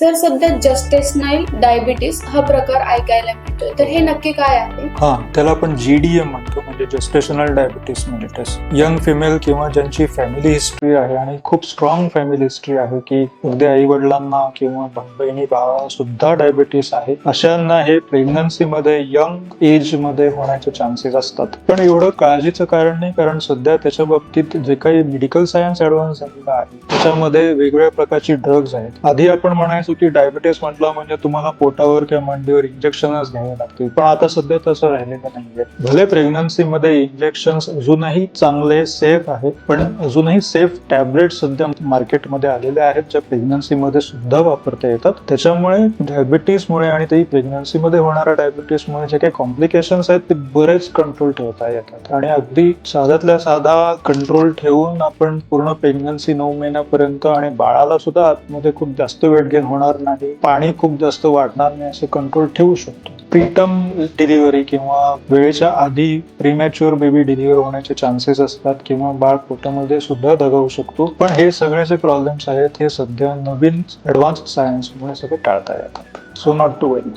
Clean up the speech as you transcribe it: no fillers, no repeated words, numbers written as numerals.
Sir, सध्या gestational diabetes हा प्रकार ऐकायला मिळतोय, तर हे नक्की काय आहे? त्याला आपण GDM म्हणतो, म्हणजे gestational diabetes mellitus. Young female किंवा ज्यांची फॅमिली हिस्ट्री आहे आणि खूप स्ट्रॉंग फॅमिली हिस्ट्री आहे की उद्या आई वडिलांना किंवा बहिणी भावाला सुद्धा डायबिटीस आहे, अशांना हे प्रेग्नन्सी मध्ये यंग एज मध्ये होण्याचे चान्सेस असतात. पण एवढं काळजीचं कारण नाही, कारण सध्या त्याच्या बाबतीत जे काही मेडिकल सायन्स ऍडव्हान्स झालेला आहे त्याच्यामध्ये वेगवेगळ्या प्रकारची ड्रग्ज आहेत. आधी आपण म्हणायचो की डायबिटीस म्हटलं म्हणजे तुम्हाला पोटावर किंवा मांडीवर इंजेक्शनच घ्यावे लागतील, पण आता सध्या तसं राहिलेलं नाहीये. भले प्रेग्नन्सी मध्ये इंजेक्शन अजूनही चांगले सेफ आहेत, पण अजूनही सेफ टॅबलेट सध्या मार्केटमध्ये आलेले आहेत ज्या प्रेग्नन्सी मध्ये सुद्धा वापरता येतात. त्याच्यामुळे डायबिटीसमुळे आणि ते प्रेग्नन्सी मध्ये होणाऱ्या डायबिटीसमुळे जे काही कॉम्प्लिकेशन्स आहेत ते बरेच कंट्रोल ठेवता येतात आणि अगदी साध्यातल्या साधा कंट्रोल ठेवून आपण पूर्ण प्रेग्नन्सी 9 महिन्यापर्यंत आणि बाळाला सुद्धा आतमध्ये खूप जास्त वेट गेन होणार नाही, पाणी खूप जास्त वाढणार नाही असे कंट्रोल ठेवू शकतो. प्रीटर्म डिलिव्हरी किंवा वेळेच्या आधी प्रीमॅच्युअर बेबी डिलिव्हर होण्याचे चान्सेस असतात किंवा बाळ पोटामध्ये सुद्धा दगावू शकतो. पण हे सगळे जे प्रॉब्लेम्स आहेत हे सध्या नवीन ऍडव्हान्स सायन्समुळे सगळे टाळता येतात. So not to worry.